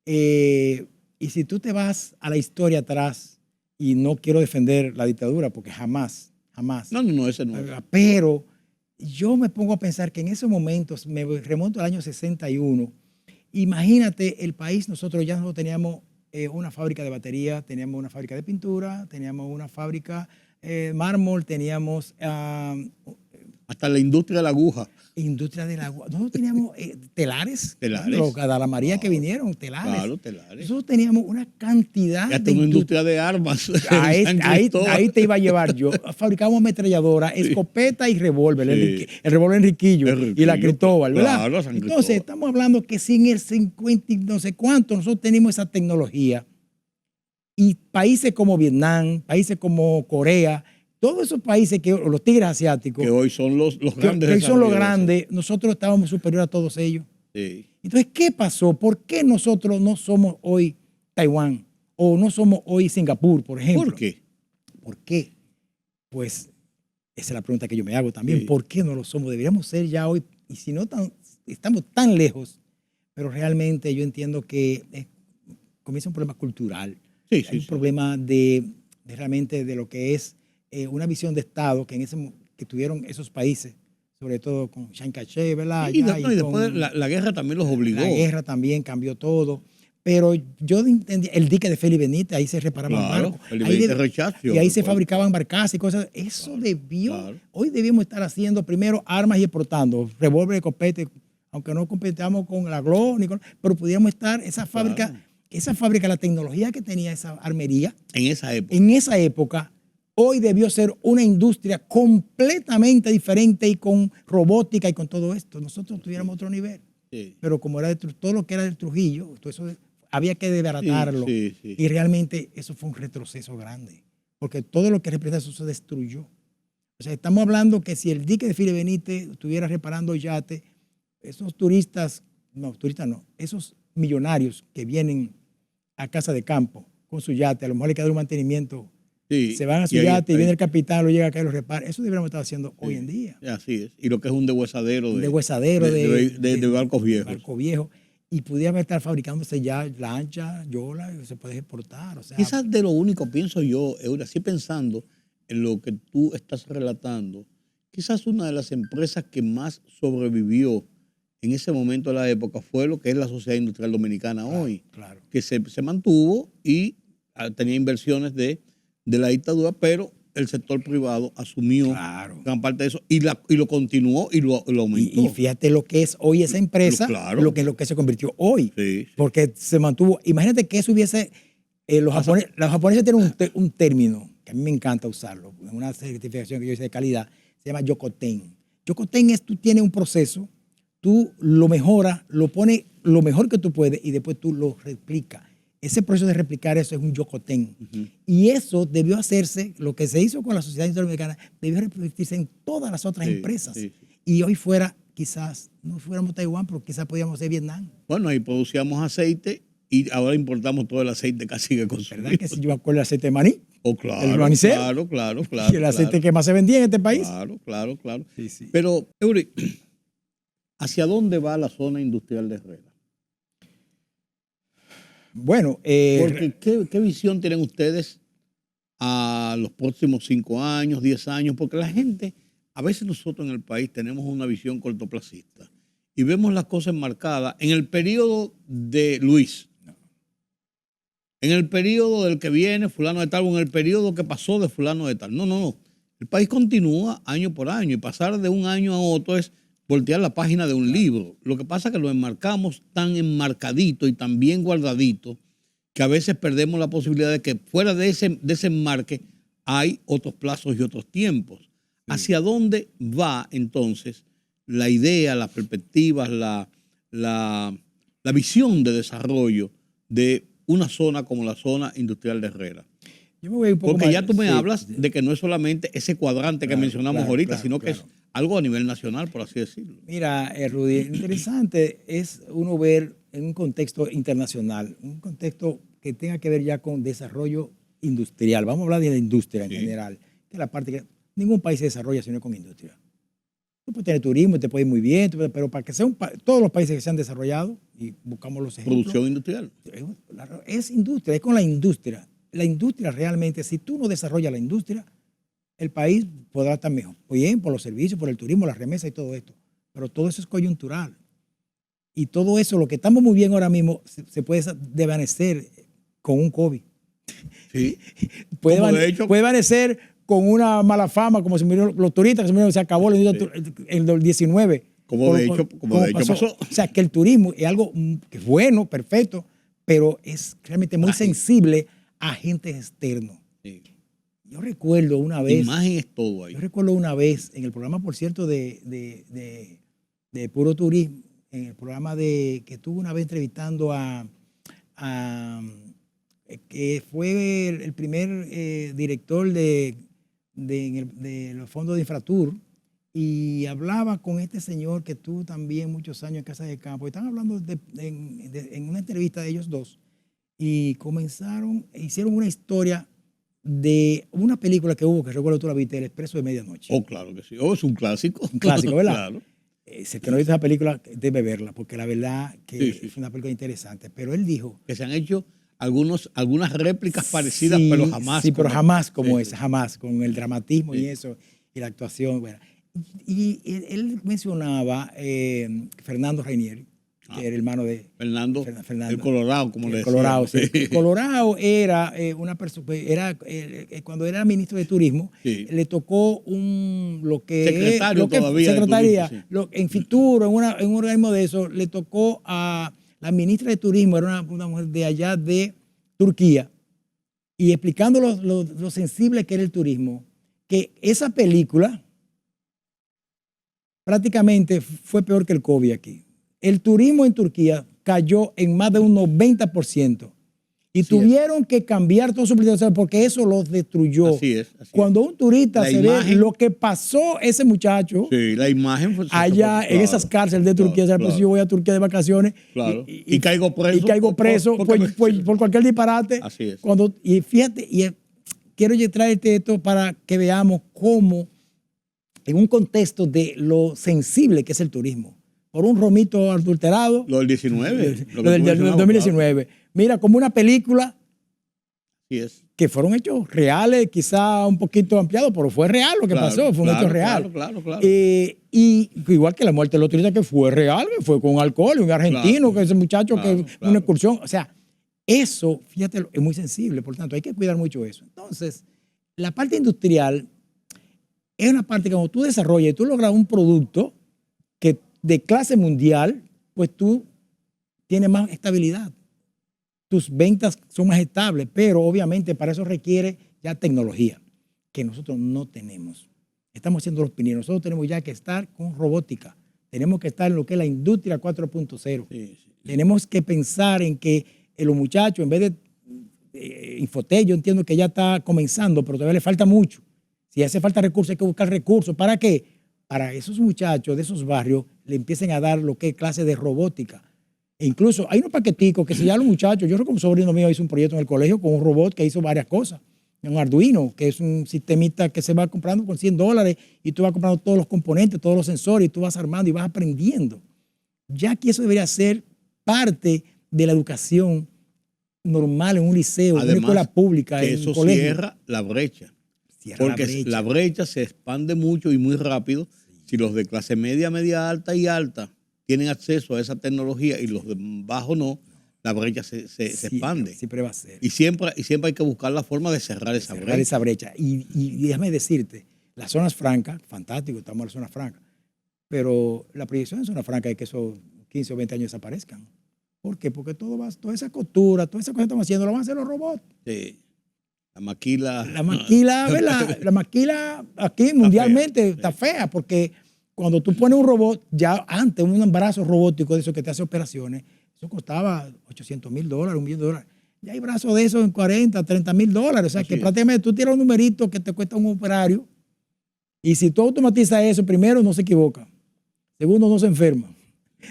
y si tú te vas a la historia atrás, y no quiero defender la dictadura porque jamás. No, ese no. Pero yo me pongo a pensar que en esos momentos, me remonto al año 61, imagínate el país, nosotros teníamos una fábrica de batería, teníamos una fábrica de pintura, teníamos una fábrica de mármol, teníamos... hasta la industria de la aguja. Industria del agua. Nosotros teníamos telares. Los María que vinieron, telares. Claro, telares. Nosotros teníamos una cantidad de una industria de armas. Ahí te iba a llevar yo. Fabricábamos ametralladora, escopeta y revólver. Sí. El revólver Enriquillo y la Cristóbal, ¿verdad? Claro, entonces, estamos hablando que sin el 50 y no sé cuánto, nosotros tenemos esa tecnología. Y países como Vietnam, países como Corea, todos esos países, los tigres asiáticos, que hoy son los grandes. Que hoy son los grandes, nosotros estábamos superiores a todos ellos. Sí. Entonces, ¿qué pasó? ¿Por qué nosotros no somos hoy Taiwán o no somos hoy Singapur, por ejemplo? ¿Por qué? ¿Por qué? Pues esa es la pregunta que yo me hago también. Sí. ¿Por qué no lo somos? Deberíamos ser ya hoy, y si no estamos tan lejos, pero realmente yo entiendo que comienza un problema cultural. Sí, Hay un problema realmente de lo que es una visión de Estado que tuvieron esos países, sobre todo con Chiang Kai-shek, ¿verdad? Y después la guerra también los obligó. La guerra también cambió todo. Pero yo entendí, el dique de Félix Benítez, ahí se reparaban barcos. Y ahí se fabricaban barcazas y cosas. Eso hoy debíamos estar haciendo primero armas y exportando, revólver, escopete, aunque no competamos con la GLO, pero pudiéramos estar, esa fábrica, la tecnología que tenía esa armería. En esa época, hoy debió ser una industria completamente diferente y con robótica y con todo esto. Nosotros tuviéramos otro nivel. Sí. Pero como era todo lo que era del Trujillo, todo eso había que desbaratarlo. Sí. Y realmente eso fue un retroceso grande. Porque todo lo que representa eso se destruyó. O sea, estamos hablando que si el dique de Félix Benítez estuviera reparando yates, esos esos millonarios que vienen a casa de campo con su yate, a lo mejor le queda un mantenimiento. Sí, se van a su yate y viene el capitán, lo llega acá y lo repara. Eso deberíamos estar haciendo hoy en día. Así es. Y lo que es un deshuesadero de barcos viejos. Barcos viejos. Y pudiéramos estar fabricándose ya lancha, yola, y se puede exportar. O sea, quizás de lo único, pienso yo, así pensando en lo que tú estás relatando, quizás una de las empresas que más sobrevivió en ese momento de la época fue lo que es la Sociedad Industrial Dominicana hoy. Claro. Que se mantuvo y tenía inversiones de la dictadura, pero el sector privado asumió gran parte de eso y lo continuó y lo aumentó. Y fíjate lo que es hoy esa empresa, lo que se convirtió hoy. Sí. Porque se mantuvo. Imagínate que eso hubiese... los japoneses tienen un término que a mí me encanta usarlo, en una certificación que yo hice de calidad, se llama Yokoten. Yokoten es tú tienes un proceso, tú lo mejoras, lo pones lo mejor que tú puedes y después tú lo replicas. Ese proceso de replicar eso es un Yokoten. Y eso debió hacerse, lo que se hizo con la Sociedad Industrial Dominicana, debió repetirse en todas las otras empresas. Sí. Y hoy quizás, no fuéramos Taiwán, pero quizás podíamos ser Vietnam. Bueno, ahí producíamos aceite y ahora importamos todo el aceite casi que consumimos. ¿Verdad que si yo me acuerdo del aceite de maní? Oh, claro, el manicero. claro. Y el aceite que más se vendía en este país. Claro. Sí, sí. Pero, Eury, ¿hacia dónde va la zona industrial de Herrera? Bueno, Porque, ¿qué visión tienen ustedes a los próximos 5 años, 10 años? Porque la gente, a veces nosotros en el país tenemos una visión cortoplacista y vemos las cosas enmarcadas en el periodo de Luis, en el periodo del que viene fulano de tal, o en el periodo que pasó de fulano de tal. No. El país continúa año por año y pasar de un año a otro es voltear la página de un libro. Lo que pasa es que lo enmarcamos tan enmarcadito y tan bien guardadito que a veces perdemos la posibilidad de que fuera de ese enmarque hay otros plazos y otros tiempos. ¿Hacia dónde va entonces la idea, las perspectivas, la visión de desarrollo de una zona como la zona industrial de Herrera? Yo me voy un poco Porque más, ya tú me sí, hablas de que no es solamente ese cuadrante que mencionamos ahorita, sino que es algo a nivel nacional, por así decirlo. Mira, Rudy, interesante es uno ver en un contexto internacional, un contexto que tenga que ver ya con desarrollo industrial. Vamos a hablar de la industria en general, que es la parte que ningún país se desarrolla sino con industria. Tú puedes tener turismo, te puede ir muy bien, pero para que sean todos los países que se han desarrollado, y buscamos los ejemplos. Producción industrial. Es industria, es con la industria. La industria realmente, si tú no desarrollas la industria, el país podrá estar mejor. Bien, por los servicios, por el turismo, las remesas y todo esto. Pero todo eso es coyuntural. Y todo eso, lo que estamos muy bien ahora mismo, se puede desvanecer con un COVID. Sí. Puede desvanecer con una mala fama, como se murieron los turistas, que se murieron, se acabó en el 19. Como de hecho pasó. O sea, que el turismo es algo que es bueno, perfecto, pero es realmente muy sensible a agentes externos. Sí. Yo recuerdo una vez. Imagen es todo ahí. Yo recuerdo una vez en el programa, por cierto, de Puro Turismo, en el programa que estuve una vez entrevistando que fue el primer director de los fondos de Infratur, y hablaba con este señor que estuvo también muchos años en Casa de Campo. Estaban hablando en una entrevista de ellos dos y hicieron una historia de una película que hubo, que recuerdo tú la viste, El Expreso de Medianoche. Oh, claro que sí. Oh, es un clásico. Un clásico, ¿verdad? Claro. El que no ha visto esa película debe verla, porque la verdad que es una película interesante. Pero él dijo que se han hecho algunas réplicas parecidas, pero jamás. Sí, pero jamás como esa, jamás, con el dramatismo y eso, y la actuación. Bueno. Y él mencionaba Fernando Rainieri, que era hermano de Fernando. Fernando, el Colorado, como le decía. Colorado, sí. Colorado era una persona, cuando era ministro de Turismo, le tocó secretaría, en Fitur, en un organismo de eso, le tocó a la ministra de Turismo, era una mujer de allá de Turquía, y explicando lo sensible que era el turismo, que esa película prácticamente fue peor que el COVID aquí. El turismo en Turquía cayó en más de un 90%. Y tuvieron que cambiar todo su planificación porque eso los destruyó. Así es. Cuando un turista ve lo que pasó ese muchacho, la imagen fue allá en esas cárceles de Turquía, pues yo voy a Turquía de vacaciones y caigo preso por cualquier disparate. Así es. Y fíjate, quiero traerte esto para que veamos cómo en un contexto de lo sensible que es el turismo, por un romito adulterado. Lo del 19. Lo del 2019. Claro. Mira, como una película que fueron hechos reales, quizá un poquito ampliados, pero fue real lo que pasó, fue un hecho real. Claro. Y igual que la muerte de los turistas, que fue real, que fue con alcohol, un argentino, que ese muchacho que una excursión. O sea, eso, fíjate, es muy sensible, por tanto, hay que cuidar mucho eso. Entonces, la parte industrial es una parte que cuando tú desarrollas y tú logras un producto que de clase mundial, pues tú tienes más estabilidad. Tus ventas son más estables, pero obviamente para eso requiere ya tecnología, que nosotros no tenemos. Estamos haciendo los pininos. Nosotros tenemos ya que estar con robótica. Tenemos que estar en lo que es la industria 4.0. Tenemos que pensar en que los muchachos, en vez de Infotel, yo entiendo que ya está comenzando, pero todavía le falta mucho. Si hace falta recursos, hay que buscar recursos. ¿Para qué? Para esos muchachos de esos barrios le empiecen a dar lo que es clase de robótica. E incluso hay unos paqueticos que si ya los muchachos, yo recuerdo que un sobrino mío hizo un proyecto en el colegio con un robot que hizo varias cosas. un Arduino, que es un sistemita que se va comprando con $100 y tú vas comprando todos los componentes, todos los sensores y tú vas armando y vas aprendiendo. Ya que eso debería ser parte de la educación normal en un liceo, en una escuela pública, que en eso un colegio. cierra la brecha. Cierra Porque la brecha se expande mucho y muy rápido. Si los de clase media, media alta y alta tienen acceso a esa tecnología y los de bajo no, la brecha se expande. Siempre va a ser. Y siempre hay que buscar la forma de cerrar esa brecha. Y déjame decirte, las zonas francas, fantástico, estamos en las zonas francas, pero la proyección en zona franca es que esos 15 o 20 años desaparezcan. ¿Por qué? Porque toda esa costura, toda esa cosa que estamos haciendo, lo van a hacer los robots. Sí. La maquila. La maquila, ¿verdad? La maquila aquí mundialmente está fea, porque cuando tú pones un robot, ya antes un brazo robótico de eso que te hace operaciones, eso costaba $800,000, $1,000,000. Ya hay brazos de esos en 40, $30,000. O sea, que prácticamente tú tiras un numerito que te cuesta un operario, y si tú automatizas eso, primero, no se equivoca. Segundo, no se enferma.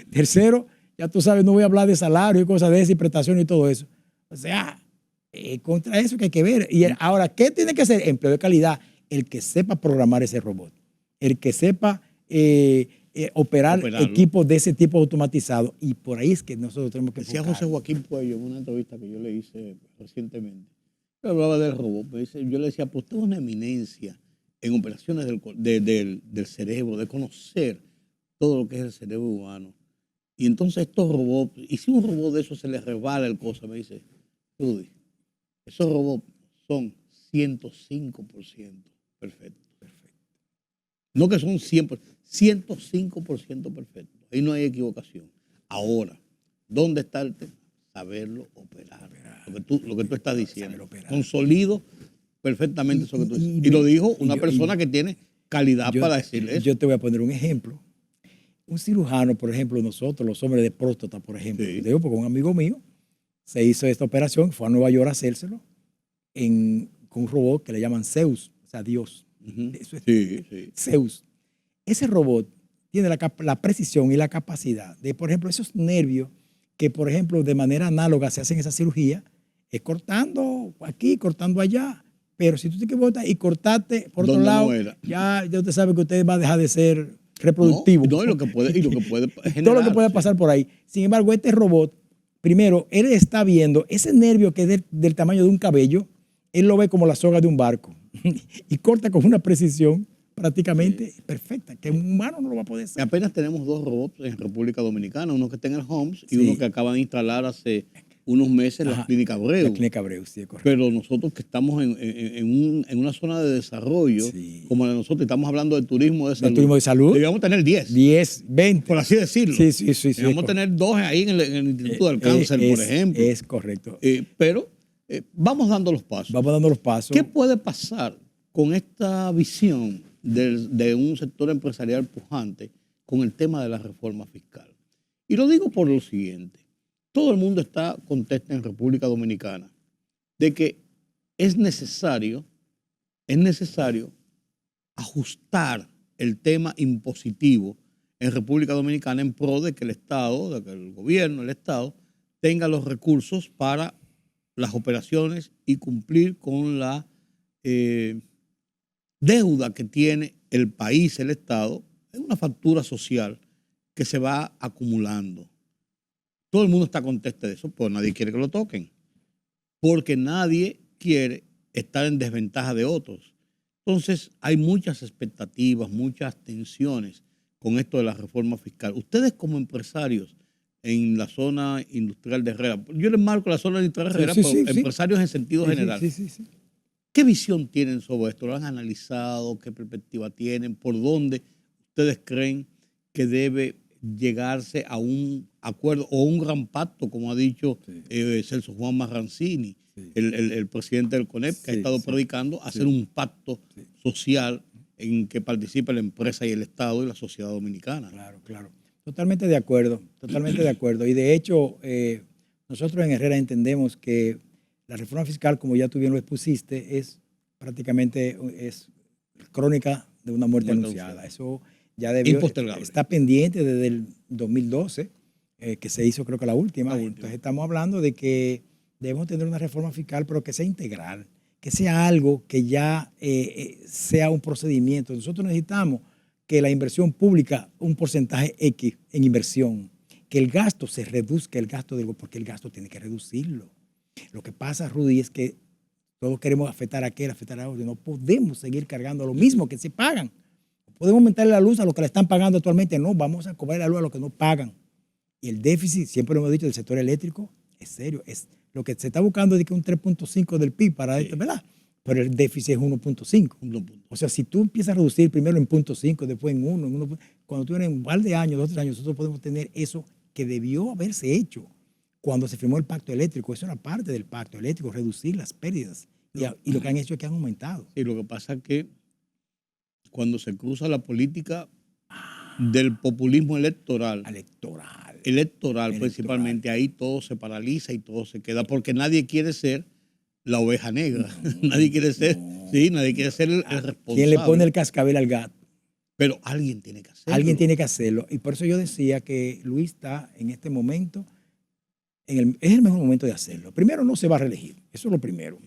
Tercero, ya tú sabes, no voy a hablar de salario y cosas de eso, y prestaciones y todo eso. O sea, contra eso que hay que ver. Y ahora, ¿qué tiene que ser? Empleo de calidad. El que sepa programar ese robot. El que sepa operar equipos de ese tipo automatizado. Y por ahí es que nosotros tenemos que decía José Joaquín Puello en una entrevista que yo le hice recientemente. Yo hablaba del robot. Yo le decía, pues usted es una eminencia en operaciones del cerebro, de conocer todo lo que es el cerebro humano. Y entonces estos robots, y si un robot de esos se le resbala el cosa, me dice, Rudy, esos robots son 105% perfectos. No que son 100%, 105% perfectos. Ahí no hay equivocación. Ahora, ¿dónde está el tema? Saberlo operar. Lo que tú estás diciendo. Consolido perfectamente eso que tú dices. Y lo dijo una persona que tiene calidad para decirle eso. Yo te voy a poner un ejemplo. Un cirujano, por ejemplo, nosotros, los hombres de próstata, por ejemplo, digo, porque un amigo mío se hizo esta operación, fue a Nueva York a hacérselo con un robot que le llaman Zeus, o sea, Dios. Eso es Zeus. Ese robot tiene la precisión y la capacidad de, por ejemplo, esos nervios que, por ejemplo, de manera análoga se hacen esa cirugía, es cortando aquí, cortando allá. Pero si tú te equivocas y cortaste por otro lado, ya usted sabe que usted va a dejar de ser reproductivo. No, y lo que puede generar. Todo lo que puede pasar por ahí. Sin embargo, este robot, primero, él está viendo ese nervio que es del tamaño de un cabello, él lo ve como la soga de un barco y corta con una precisión prácticamente perfecta, que un humano no lo va a poder hacer. Apenas tenemos 2 robots en República Dominicana, uno que está en el Homs y uno que acaban de instalar hace unos meses en la Clínica Abreu. La Clínica Abreu, sí, correcto. Pero nosotros que estamos en una zona de desarrollo, como la de nosotros, estamos hablando de turismo de salud. Turismo de salud. Debíamos tener 10. 10, 20. Por así decirlo. Sí. Debíamos tener 2 ahí en el Instituto del Cáncer, por ejemplo. Es correcto. Pero vamos dando los pasos. Vamos dando los pasos. ¿Qué puede pasar con esta visión de un sector empresarial pujante con el tema de la reforma fiscal? Y lo digo por lo siguiente. Todo el mundo está contesta en República Dominicana de que es necesario ajustar el tema impositivo en República Dominicana en pro de que el Estado, de que el gobierno, el Estado, tenga los recursos para las operaciones y cumplir con la deuda que tiene el país, el Estado, es una factura social que se va acumulando. Todo el mundo está contento de eso, pero nadie quiere que lo toquen, porque nadie quiere estar en desventaja de otros. Entonces, hay muchas expectativas, muchas tensiones con esto de la reforma fiscal. Ustedes como empresarios en la zona industrial de Herrera, yo les marco la zona industrial de Herrera, pero empresarios en sentido general. ¿Qué visión tienen sobre esto? ¿Lo han analizado? ¿Qué perspectiva tienen? ¿Por dónde ustedes creen que debe llegarse a un acuerdo o un gran pacto, como ha dicho Celso Juan Marrancini, el presidente del CONEP, que ha estado predicando, hacer un pacto social en que participe la empresa y el Estado y la sociedad dominicana? Claro. Totalmente de acuerdo, Y de hecho, nosotros en Herrera entendemos que la reforma fiscal, como ya tú bien lo expusiste, es prácticamente crónica de una muerte anunciada. Eso ya está pendiente desde el 2012, que se hizo creo que la última. Entonces estamos hablando de que debemos tener una reforma fiscal, pero que sea integral, que sea algo que ya sea un procedimiento. Nosotros necesitamos que la inversión pública, un porcentaje X en inversión, que el gasto se reduzca, porque el gasto tiene que reducirlo. Lo que pasa, Rudy, es que todos queremos afectar a aquel, afectar a otro. No podemos seguir cargando lo mismo que se pagan. No podemos aumentarle la luz a lo que le están pagando actualmente. No, vamos a cobrar la luz a los que no pagan. Y el déficit, siempre lo hemos dicho, del sector eléctrico es serio. Es lo que se está buscando es que un 3.5 del PIB para esto, ¿verdad? Pero el déficit es 1.5. O sea, si tú empiezas a reducir primero en 0.5, después en 1, cuando tú tienes un par de años, 2 o 3 años, nosotros podemos tener eso que debió haberse hecho cuando se firmó el pacto eléctrico. Eso era parte del pacto eléctrico, reducir las pérdidas. Y lo que han hecho es que han aumentado. Y lo que pasa es que cuando se cruza la política del populismo electoral principalmente, ahí todo se paraliza y todo se queda, porque nadie quiere ser la oveja negra. Nadie quiere ser, nadie quiere ser el responsable. ¿Quién le pone el cascabel al gato? Pero alguien tiene que hacerlo. Alguien tiene que hacerlo. Y por eso yo decía que Luis está en este momento, es el mejor momento de hacerlo. Primero, no se va a reelegir. Eso es lo primero.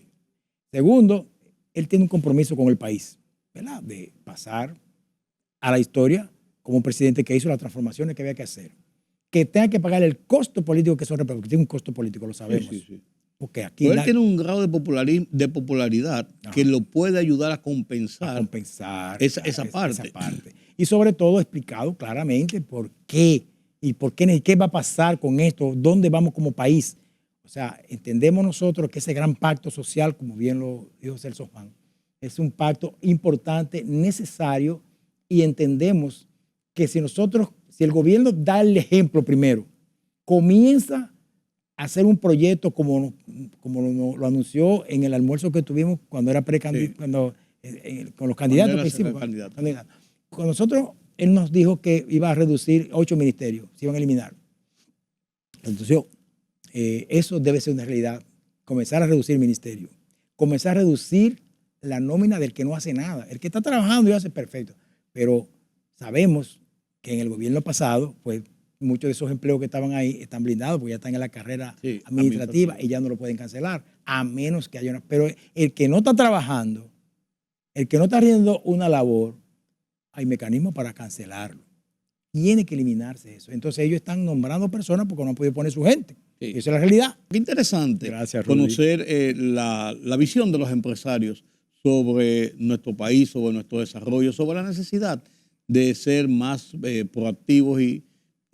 Segundo, él tiene un compromiso con el país, ¿verdad? De pasar a la historia como un presidente que hizo las transformaciones que había que hacer. Que tenga que pagar el costo político que eso representa, porque tiene un costo político, lo sabemos. Sí. Porque aquí él tiene un grado de popularidad que lo puede ayudar a compensar, esa parte. Y sobre todo explicado claramente por qué y qué va a pasar con esto, dónde vamos como país. O sea, entendemos nosotros que ese gran pacto social, como bien lo dijo Celso Juan, es un pacto importante, necesario, y entendemos que si el gobierno da el ejemplo primero, comienza a hacer un proyecto como lo anunció en el almuerzo que tuvimos cuando era con los candidatos que hicimos. Con nosotros, él nos dijo que iba a reducir 8 ministerios, se iban a eliminar. Entonces, eso debe ser una realidad. Comenzar a reducir ministerios, comenzar a reducir la nómina del que no hace nada. El que está trabajando y hace perfecto. Pero sabemos que en el gobierno pasado, pues muchos de esos empleos que estaban ahí están blindados porque ya están en la carrera administrativa y ya no lo pueden cancelar, a menos que haya una. Pero el que no está trabajando, el que no está haciendo una labor, hay mecanismos para cancelarlo. Tiene que eliminarse eso. Entonces ellos están nombrando personas porque no han podido poner su gente. Sí. Esa es la realidad. Qué interesante. Gracias, conocer la visión de los empresarios sobre nuestro país, sobre nuestro desarrollo, sobre la necesidad de ser más proactivos y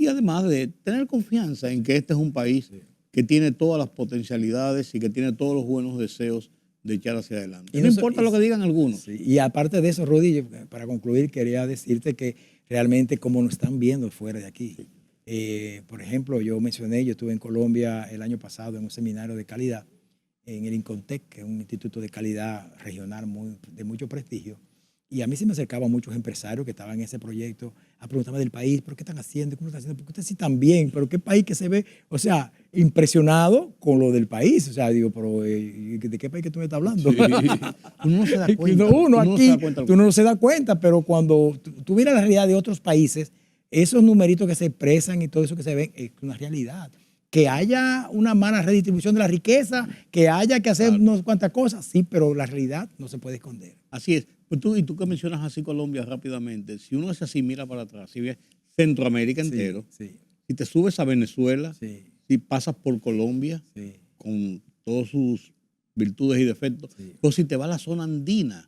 además de tener confianza en que este es un país que tiene todas las potencialidades y que tiene todos los buenos deseos de echar hacia adelante. Y no importa lo que digan algunos. Sí. Y aparte de eso, Rudy, para concluir, quería decirte que realmente como nos están viendo fuera de aquí. Por ejemplo, yo estuve en Colombia el año pasado en un seminario de calidad en el Incontec, que es un instituto de calidad regional de mucho prestigio. Y a mí se me acercaban muchos empresarios que estaban en ese proyecto a preguntarme del país, ¿pero qué están haciendo? ¿Cómo lo están haciendo? Porque ustedes sí están bien, pero qué país que se ve, o sea, impresionado con lo del país. O sea, digo, pero ¿de qué país que tú me estás hablando? Sí. Uno no se da cuenta. Tú no se da cuenta, pero cuando tú miras la realidad de otros países, esos numeritos que se expresan y todo eso que se ven es una realidad. Que haya una mala redistribución de la riqueza, que haya que hacer unas cuantas cosas, sí, pero la realidad no se puede esconder. Así es. Pues tú que mencionas así Colombia rápidamente, si uno es así, mira para atrás, si ves Centroamérica entero, si te subes a Venezuela, si pasas por Colombia, con todas sus virtudes y defectos, o si te vas a la zona andina,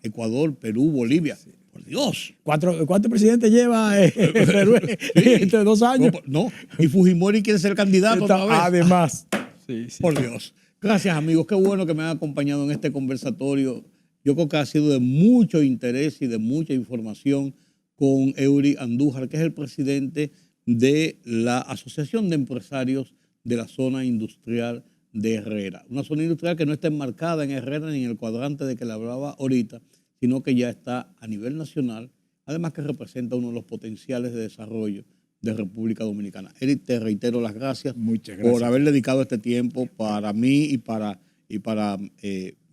Ecuador, Perú, Bolivia, por Dios. ¿Cuántos presidentes lleva Perú entre 2 años? No, y Fujimori quiere ser candidato otra vez. Además. Por Dios. Gracias, amigos. Qué bueno que me han acompañado en este conversatorio. Yo creo que ha sido de mucho interés y de mucha información con Eury Andújar, que es el presidente de la Asociación de Empresarios de la Zona Industrial de Herrera. Una zona industrial que no está enmarcada en Herrera ni en el cuadrante de que le hablaba ahorita, sino que ya está a nivel nacional, además que representa uno de los potenciales de desarrollo de República Dominicana. Eric, te reitero las gracias, por haber dedicado este tiempo para mí y para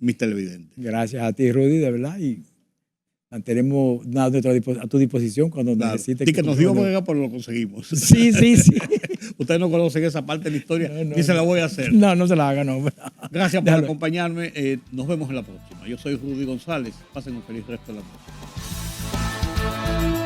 mis televidentes. Gracias a ti, Rudy, de verdad. Y Tenemos a tu disposición cuando Claro. necesites. Sí, que nos dio brega, pero lo conseguimos. Sí, sí, sí. Ustedes no conocen esa parte de la historia, No, ni se la voy a hacer. No, no se la haga, no. Gracias por Déjalo. acompañarme. Nos vemos en la próxima. Yo soy Rudy González. Pasen un feliz resto de la noche.